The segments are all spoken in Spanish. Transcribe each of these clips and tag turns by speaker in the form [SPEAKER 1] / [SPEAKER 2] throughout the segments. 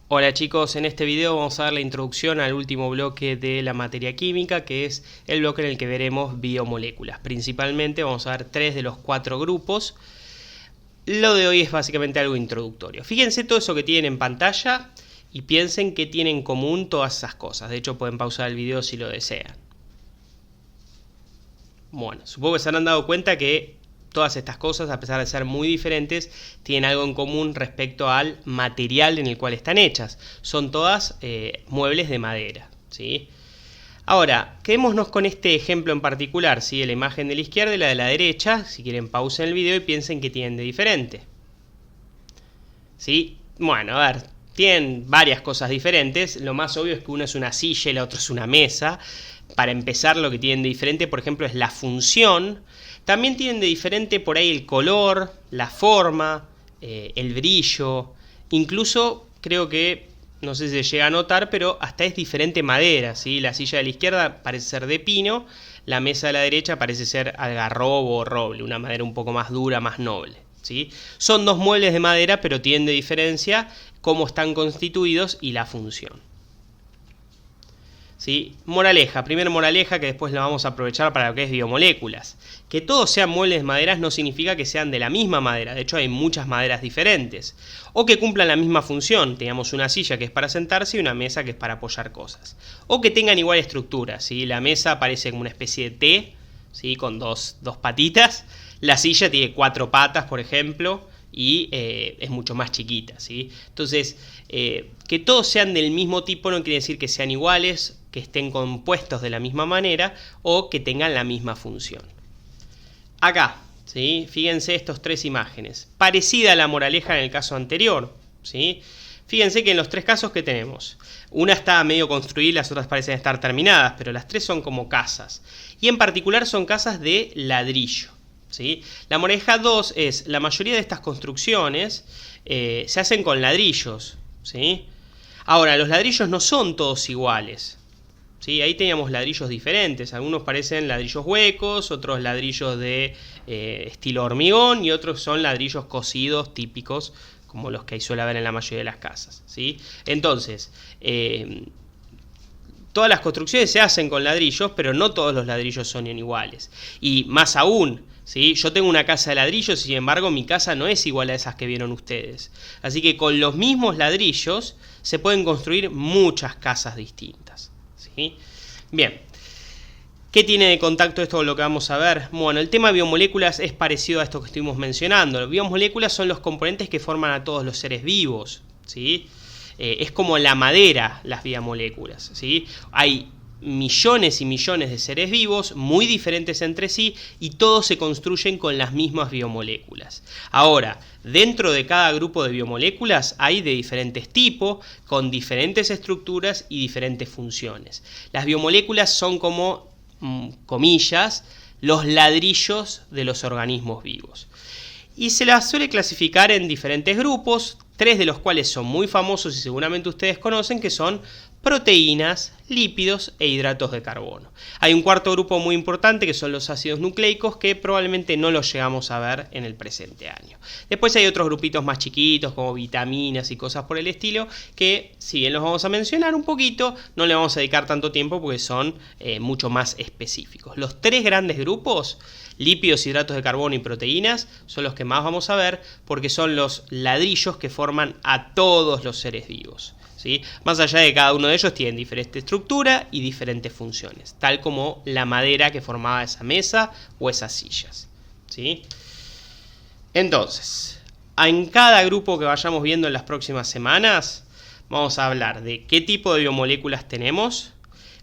[SPEAKER 1] Hola chicos, en este video vamos a dar la introducción al último bloque de la materia química, que es el bloque en el que veremos biomoléculas. Principalmente vamos a ver 3 de los 4 grupos. Lo de hoy es básicamente algo introductorio. Fíjense todo eso que tienen en pantalla y piensen qué tienen en común todas esas cosas. De hecho pueden pausar el video si lo desean. Bueno, supongo que se habrán dado cuenta que todas estas cosas, a pesar de ser muy diferentes, tienen algo en común respecto al material en el cual están hechas. Son todas muebles de madera, ¿sí? Ahora, quedémonos con este ejemplo en particular, ¿sí? La imagen de la izquierda y la de la derecha. Si quieren, pausen el video y piensen qué tienen de diferente, ¿sí? Bueno, a ver, tienen varias cosas diferentes. Lo más obvio es que uno es una silla y la otra es una mesa. Para empezar, lo que tienen de diferente, por ejemplo, es la función. También tienen de diferente por ahí el color, la forma, el brillo. Incluso creo que, no sé si se llega a notar, pero hasta es diferente madera, ¿sí? La silla de la izquierda parece ser de pino, la mesa de la derecha parece ser algarrobo o roble, una madera un poco más dura, más noble, ¿sí? Son dos muebles de madera, pero tienen de diferencia cómo están constituidos y la función. ¿Sí? Moraleja, primera moraleja que después la vamos a aprovechar para lo que es biomoléculas. Que todos sean muebles de maderas no significa que sean de la misma madera, de hecho hay muchas maderas diferentes. O que cumplan la misma función, tengamos una silla que es para sentarse y una mesa que es para apoyar cosas. O que tengan igual estructura, ¿sí? La mesa parece como una especie de T, ¿sí? Con dos patitas. La silla tiene 4 patas, por ejemplo, y es mucho más chiquita, ¿sí? Entonces, que todos sean del mismo tipo no quiere decir que sean iguales, que estén compuestos de la misma manera o que tengan la misma función. Acá, ¿sí? Fíjense estas 3 imágenes. Parecida a la moraleja en el caso anterior, ¿sí? Fíjense que en los 3 casos que tenemos, una está medio construida, las otras parecen estar terminadas, pero las 3 son como casas. Y en particular son casas de ladrillo, ¿sí? La moraleja 2 es, la mayoría de estas construcciones se hacen con ladrillos, ¿sí? Ahora, los ladrillos no son todos iguales, ¿sí? Ahí teníamos ladrillos diferentes, algunos parecen ladrillos huecos, otros ladrillos de estilo hormigón y otros son ladrillos cocidos típicos, como los que suele haber en la mayoría de las casas, ¿sí? Entonces, todas las construcciones se hacen con ladrillos, pero no todos los ladrillos son iguales. Y más aún, ¿sí? Yo tengo una casa de ladrillos, sin embargo mi casa no es igual a esas que vieron ustedes. Así que con los mismos ladrillos se pueden construir muchas casas distintas, ¿sí? Bien, ¿qué tiene de contacto esto con lo que vamos a ver? Bueno, el tema de biomoléculas es parecido a esto que estuvimos mencionando. Las biomoléculas son los componentes que forman a todos los seres vivos, ¿sí? Es como la madera, las biomoléculas, ¿sí? Hay millones y millones de seres vivos muy diferentes entre sí y todos se construyen con las mismas biomoléculas. Ahora, dentro de cada grupo de biomoléculas hay de diferentes tipos, con diferentes estructuras y diferentes funciones. Las biomoléculas son como, comillas, los ladrillos de los organismos vivos. Y se las suele clasificar en diferentes grupos, 3 de los cuales son muy famosos y seguramente ustedes conocen, que son proteínas, lípidos e hidratos de carbono. Hay un cuarto grupo muy importante que son los ácidos nucleicos, que probablemente no los llegamos a ver en el presente año. Después hay otros grupitos más chiquitos como vitaminas y cosas por el estilo, que si bien los vamos a mencionar un poquito, no le vamos a dedicar tanto tiempo porque son mucho más específicos. Los 3 grandes grupos, lípidos, hidratos de carbono y proteínas, son los que más vamos a ver porque son los ladrillos que forman a todos los seres vivos, ¿sí? Más allá de que cada uno de ellos tienen diferente estructura y diferentes funciones, tal como la madera que formaba esa mesa o esas sillas, ¿sí? Entonces, en cada grupo que vayamos viendo en las próximas semanas, vamos a hablar de qué tipo de biomoléculas tenemos,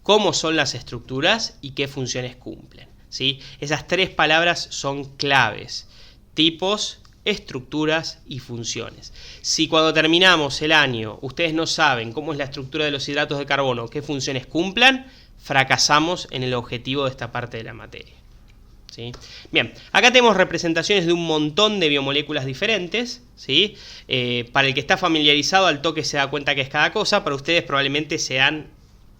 [SPEAKER 1] cómo son las estructuras y qué funciones cumplen, ¿sí? Esas 3 palabras son claves: tipos, estructuras y funciones. Si cuando terminamos el año ustedes no saben cómo es la estructura de los hidratos de carbono, qué funciones cumplan, fracasamos en el objetivo de esta parte de la materia, ¿sí? Bien, acá tenemos representaciones de un montón de biomoléculas diferentes, ¿sí? Para el que está familiarizado al toque se da cuenta que es cada cosa, para ustedes probablemente sean,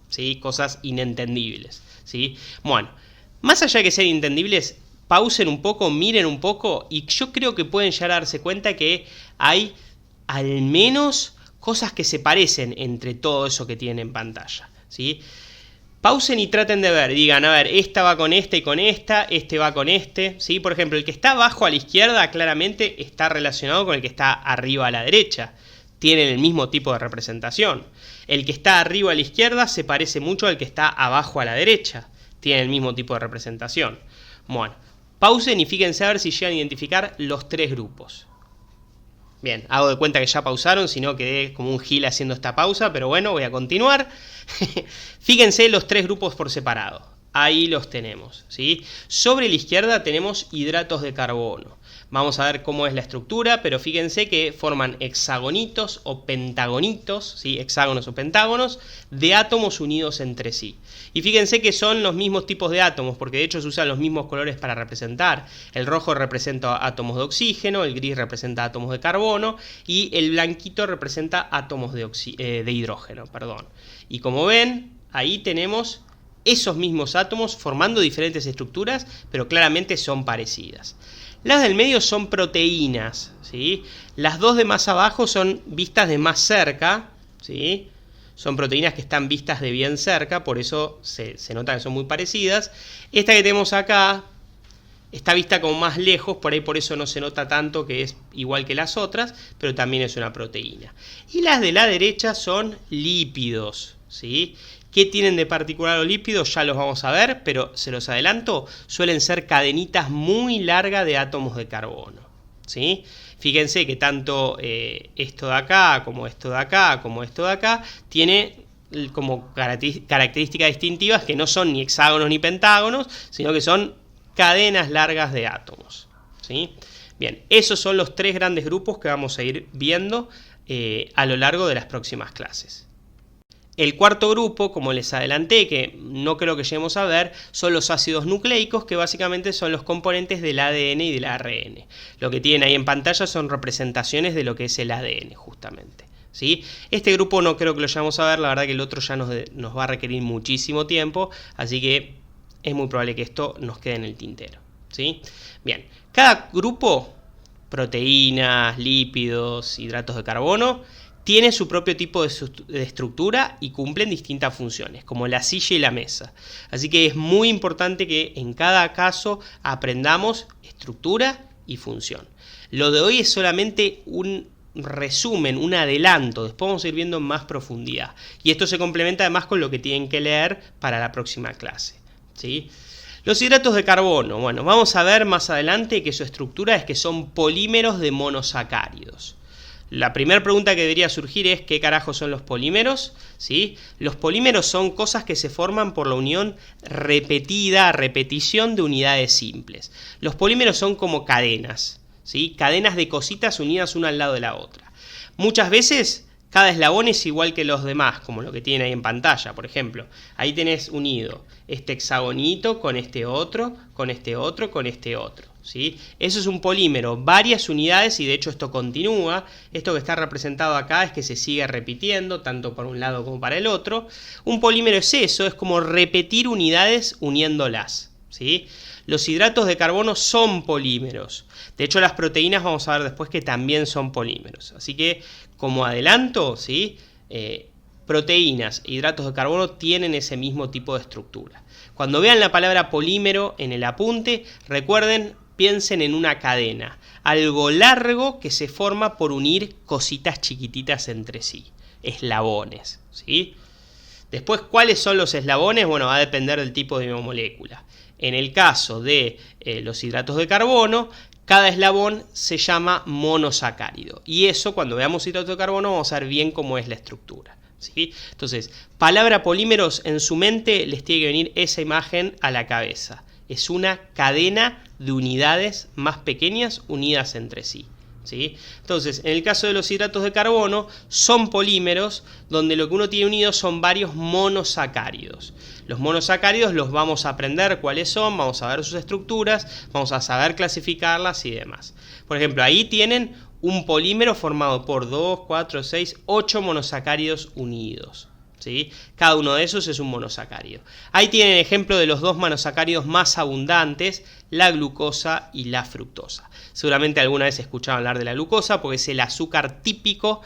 [SPEAKER 1] ¿sí?, cosas inentendibles, ¿sí? Bueno, más allá de que sean inentendibles, pausen un poco, miren un poco y yo creo que pueden llegar a darse cuenta que hay al menos cosas que se parecen entre todo eso que tienen en pantalla, ¿sí? Pausen y traten de ver, digan, a ver, esta va con esta y con esta, este va con este, ¿sí? Por ejemplo, el que está abajo a la izquierda claramente está relacionado con el que está arriba a la derecha. Tienen el mismo tipo de representación. El que está arriba a la izquierda se parece mucho al que está abajo a la derecha. Tienen el mismo tipo de representación. Bueno, pausen y fíjense a ver si llegan a identificar los tres grupos. Bien, hago de cuenta que ya pausaron, si no quedé como un gil haciendo esta pausa, pero bueno, voy a continuar. Fíjense los tres grupos por separado. Ahí los tenemos, ¿sí? Sobre la izquierda tenemos hidratos de carbono. Vamos a ver cómo es la estructura, pero fíjense que forman hexagonitos o pentagonitos, ¿sí? Hexágonos o pentágonos, de átomos unidos entre sí. Y fíjense que son los mismos tipos de átomos, porque de hecho se usan los mismos colores para representar. El rojo representa átomos de oxígeno, el gris representa átomos de carbono y el blanquito representa átomos de hidrógeno. Y como ven, ahí tenemos esos mismos átomos formando diferentes estructuras, pero claramente son parecidas. Las del medio son proteínas, ¿sí? Las dos de más abajo son vistas de más cerca, ¿sí? Son proteínas que están vistas de bien cerca, por eso se nota que son muy parecidas. Esta que tenemos acá está vista como más lejos, por eso no se nota tanto que es igual que las otras, pero también es una proteína. Y las de la derecha son lípidos, ¿sí? ¿Qué tienen de particular los lípidos? Ya los vamos a ver, pero se los adelanto, suelen ser cadenitas muy largas de átomos de carbono, ¿sí? Fíjense que tanto esto de acá, como esto de acá, como esto de acá, tiene como características distintivas que no son ni hexágonos ni pentágonos, sino que son cadenas largas de átomos, ¿sí? Bien, esos son los tres grandes grupos que vamos a ir viendo a lo largo de las próximas clases. El cuarto grupo, como les adelanté, que no creo que lleguemos a ver, son los ácidos nucleicos, que básicamente son los componentes del ADN y del ARN. Lo que tienen ahí en pantalla son representaciones de lo que es el ADN, justamente, ¿sí? Este grupo no creo que lo lleguemos a ver, la verdad que el otro ya nos va a requerir muchísimo tiempo, así que es muy probable que esto nos quede en el tintero, ¿sí? Bien, cada grupo, proteínas, lípidos, hidratos de carbono, tiene su propio tipo de estructura y cumplen distintas funciones, como la silla y la mesa. Así que es muy importante que en cada caso aprendamos estructura y función. Lo de hoy es solamente un resumen, un adelanto, después vamos a ir viendo en más profundidad. Y esto se complementa además con lo que tienen que leer para la próxima clase, ¿sí? Los hidratos de carbono, bueno, vamos a ver más adelante que su estructura es que son polímeros de monosacáridos. La primera pregunta que debería surgir es ¿qué carajo son los polímeros? ¿Sí? Los polímeros son cosas que se forman por la unión repetición de unidades simples. Los polímeros son como cadenas, ¿sí? Cadenas de cositas unidas una al lado de la otra. Muchas veces cada eslabón es igual que los demás, como lo que tienen ahí en pantalla. Por ejemplo, ahí tenés unido este hexagonito con este otro, con este otro, con este otro, ¿sí? Eso es un polímero, varias unidades, y de hecho esto continúa. Esto que está representado acá es que se sigue repitiendo, tanto para un lado como para el otro. Un polímero es eso, es como repetir unidades uniéndolas, ¿sí? Los hidratos de carbono son polímeros. De hecho, las proteínas vamos a ver después que también son polímeros. Así que, como adelanto, ¿sí? Proteínas e hidratos de carbono tienen ese mismo tipo de estructura. Cuando vean la palabra polímero en el apunte, recuerden, piensen en una cadena, algo largo que se forma por unir cositas chiquititas entre sí, eslabones, ¿sí? Después, ¿cuáles son los eslabones? Bueno, va a depender del tipo de molécula. En el caso de los hidratos de carbono, cada eslabón se llama monosacárido. Y eso, cuando veamos hidratos de carbono, vamos a ver bien cómo es la estructura, ¿sí? Entonces, palabra polímeros, en su mente les tiene que venir esa imagen a la cabeza. Es una cadena de unidades más pequeñas unidas entre sí, ¿sí? Entonces, en el caso de los hidratos de carbono, son polímeros donde lo que uno tiene unido son varios monosacáridos. Los monosacáridos los vamos a aprender cuáles son, vamos a ver sus estructuras, vamos a saber clasificarlas y demás. Por ejemplo, ahí tienen un polímero formado por 2, 4, 6, 8 monosacáridos unidos, ¿sí? Cada uno de esos es un monosacárido. Ahí tienen ejemplo de los dos monosacáridos más abundantes, la glucosa y la fructosa. Seguramente alguna vez escucharon hablar de la glucosa porque es el azúcar típico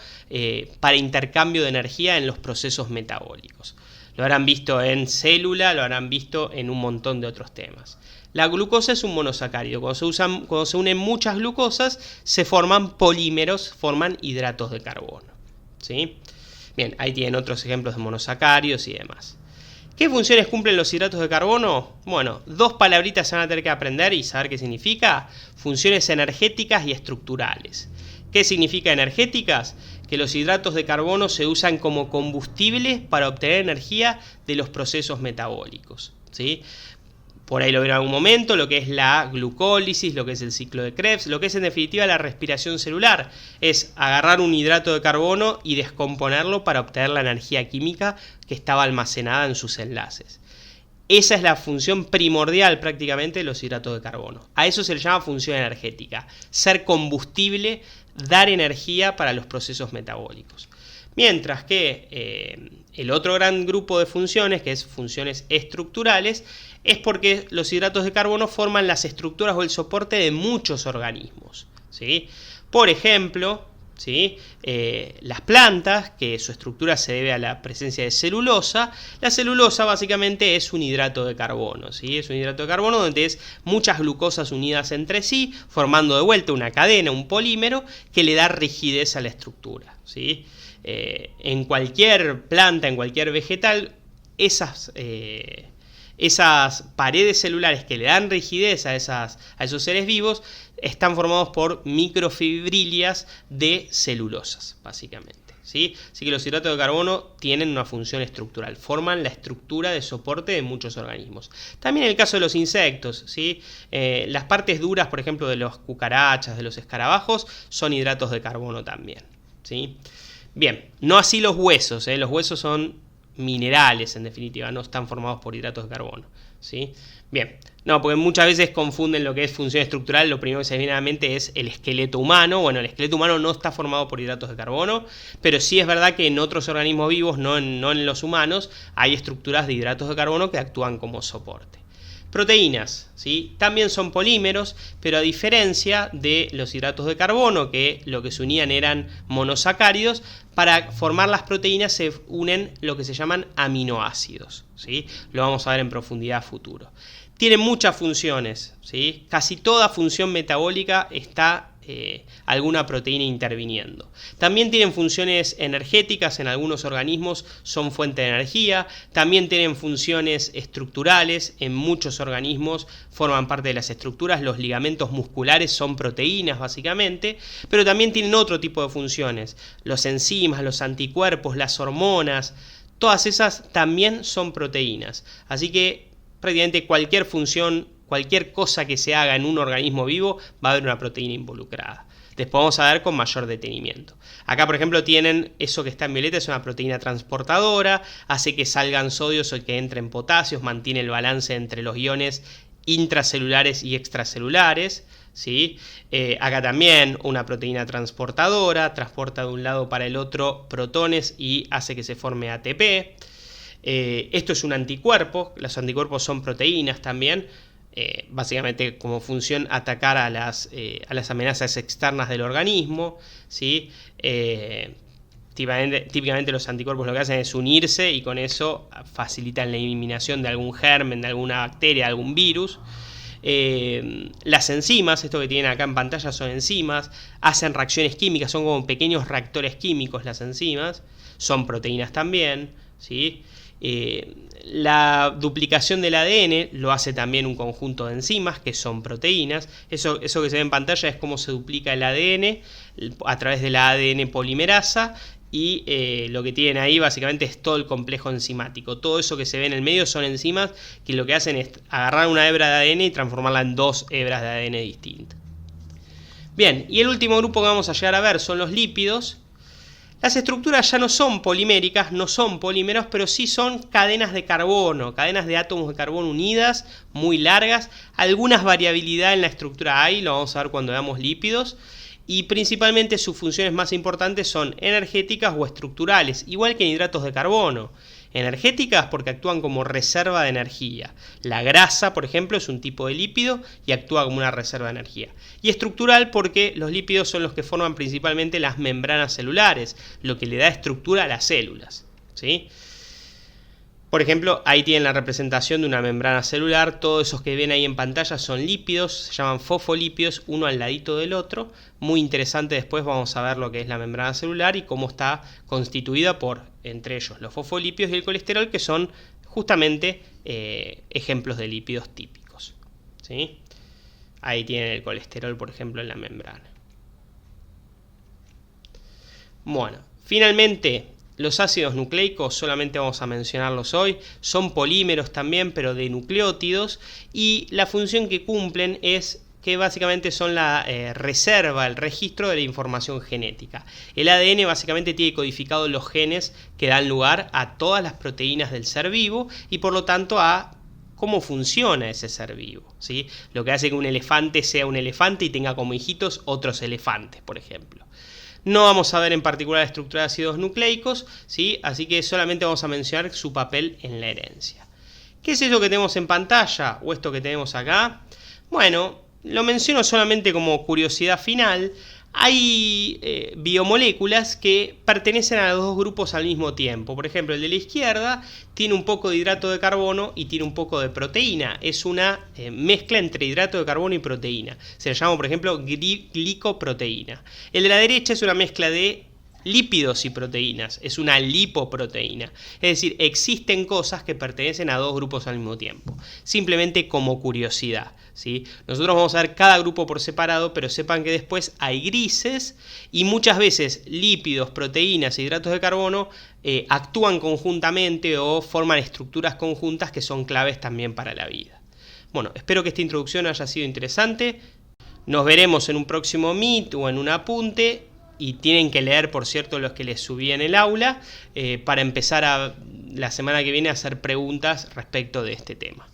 [SPEAKER 1] para intercambio de energía en los procesos metabólicos. Lo habrán visto en célula, lo habrán visto en un montón de otros temas. La glucosa es un monosacárido. Cuando se unen muchas glucosas, se forman polímeros, forman hidratos de carbono, ¿sí? Bien, ahí tienen otros ejemplos de monosacáridos y demás. ¿Qué funciones cumplen los hidratos de carbono? Bueno, dos palabritas se van a tener que aprender y saber qué significa. Funciones energéticas y estructurales. ¿Qué significa energéticas? Que los hidratos de carbono se usan como combustible para obtener energía de los procesos metabólicos, ¿sí? Por ahí lo vieron en algún momento, lo que es la glucólisis, lo que es el ciclo de Krebs, lo que es en definitiva la respiración celular. Es agarrar un hidrato de carbono y descomponerlo para obtener la energía química que estaba almacenada en sus enlaces. Esa es la función primordial prácticamente de los hidratos de carbono. A eso se le llama función energética, ser combustible, dar energía para los procesos metabólicos. Mientras que el otro gran grupo de funciones, que es funciones estructurales, es porque los hidratos de carbono forman las estructuras o el soporte de muchos organismos, ¿sí? Por ejemplo, ¿sí? Las plantas, que su estructura se debe a la presencia de celulosa. La celulosa básicamente es un hidrato de carbono, ¿sí? Es un hidrato de carbono donde es muchas glucosas unidas entre sí, formando de vuelta una cadena, un polímero, que le da rigidez a la estructura, ¿sí? En cualquier planta, en cualquier vegetal, esas paredes celulares que le dan rigidez a esos seres vivos están formados por microfibrillas de celulosas, básicamente, ¿sí? Así que los hidratos de carbono tienen una función estructural, forman la estructura de soporte de muchos organismos. También en el caso de los insectos, ¿sí? Las partes duras, por ejemplo, de las cucarachas, de los escarabajos, son hidratos de carbono también, ¿sí? Bien, no así los huesos, ¿eh? Los huesos son minerales, en definitiva, no están formados por hidratos de carbono, ¿sí? Bien, no, porque muchas veces confunden lo que es función estructural. Lo primero que se viene a la mente es el esqueleto humano. Bueno, el esqueleto humano no está formado por hidratos de carbono, pero sí es verdad que en otros organismos vivos, no en los humanos, hay estructuras de hidratos de carbono que actúan como soporte. Proteínas, ¿sí? También son polímeros, pero a diferencia de los hidratos de carbono, que lo que se unían eran monosacáridos, para formar las proteínas se unen lo que se llaman aminoácidos, ¿sí? Lo vamos a ver en profundidad a futuro. Tienen muchas funciones, ¿sí? Casi toda función metabólica está alguna proteína interviniendo. También tienen funciones energéticas en algunos organismos, son fuente de energía. También tienen funciones estructurales, en muchos organismos forman parte de las estructuras. Los ligamentos musculares son proteínas básicamente, pero también tienen otro tipo de funciones. Los enzimas, los anticuerpos, las hormonas, todas esas también son proteínas. Así que prácticamente cualquier función, cualquier cosa que se haga en un organismo vivo va a haber una proteína involucrada. Después vamos a ver con mayor detenimiento. Acá, por ejemplo, tienen eso que está en violeta, es una proteína transportadora, hace que salgan sodios o que entren potasios, mantiene el balance entre los iones intracelulares y extracelulares, ¿sí? Acá también una proteína transportadora, transporta de un lado para el otro protones y hace que se forme ATP. Esto es un anticuerpo, los anticuerpos son proteínas también. Básicamente como función atacar a las amenazas externas del organismo, ¿sí? Típicamente los anticuerpos lo que hacen es unirse y con eso facilitan la eliminación de algún germen, de alguna bacteria, de algún virus. Las enzimas, esto que tienen acá en pantalla son enzimas, hacen reacciones químicas, son como pequeños reactores químicos las enzimas, son proteínas también, ¿sí? La duplicación del ADN lo hace también un conjunto de enzimas que son proteínas. Eso que se ve en pantalla es cómo se duplica el ADN a través de la ADN polimerasa y lo que tienen ahí básicamente es todo el complejo enzimático. Todo eso que se ve en el medio son enzimas que lo que hacen es agarrar una hebra de ADN y transformarla en dos hebras de ADN distintas. Bien, y el último grupo que vamos a llegar a ver son los lípidos. Las estructuras ya no son poliméricas, no son polímeros, pero sí son cadenas de carbono, cadenas de átomos de carbono unidas, muy largas. Algunas variabilidad en la estructura hay, lo vamos a ver cuando veamos lípidos. y principalmente sus funciones más importantes son energéticas o estructurales, igual que en hidratos de carbono. Energéticas porque actúan como reserva de energía. La grasa, por ejemplo, es un tipo de lípido y actúa como una reserva de energía. Y estructural porque los lípidos son los que forman principalmente las membranas celulares, lo que le da estructura a las células, ¿sí? Por ejemplo, ahí tienen la representación de una membrana celular. Todos esos que ven ahí en pantalla son lípidos, se llaman fosfolípidos, uno al ladito del otro. Muy interesante, después vamos a ver lo que es la membrana celular y cómo está constituida por, entre ellos, los fosfolípidos y el colesterol, que son justamente ejemplos de lípidos típicos, ¿sí? Ahí tienen el colesterol, por ejemplo, en la membrana. Bueno, finalmente, los ácidos nucleicos, solamente vamos a mencionarlos hoy, son polímeros también, pero de nucleótidos, y la función que cumplen es que básicamente son la reserva, el registro de la información genética. El ADN básicamente tiene codificados los genes que dan lugar a todas las proteínas del ser vivo y por lo tanto a cómo funciona ese ser vivo, ¿sí? Lo que hace que un elefante sea un elefante y tenga como hijitos otros elefantes, por ejemplo. No vamos a ver en particular la estructura de ácidos nucleicos, ¿sí? Así que solamente vamos a mencionar su papel en la herencia. ¿Qué es eso que tenemos en pantalla o esto que tenemos acá? Bueno, lo menciono solamente como curiosidad final. Hay biomoléculas que pertenecen a los dos grupos al mismo tiempo. Por ejemplo, el de la izquierda tiene un poco de hidrato de carbono y tiene un poco de proteína. Es una mezcla entre hidrato de carbono y proteína. Se le llama, por ejemplo, glicoproteína. El de la derecha es una mezcla de lípidos y proteínas, es una lipoproteína. Es decir, existen cosas que pertenecen a dos grupos al mismo tiempo. Simplemente como curiosidad, ¿sí? Nosotros vamos a ver cada grupo por separado, pero sepan que después hay grises y muchas veces lípidos, proteínas e hidratos de carbono actúan conjuntamente o forman estructuras conjuntas que son claves también para la vida. Bueno, espero que esta introducción haya sido interesante. Nos veremos en un próximo Meet o en un apunte. Y tienen que leer, por cierto, los que les subí en el aula, para empezar la semana que viene a hacer preguntas respecto de este tema.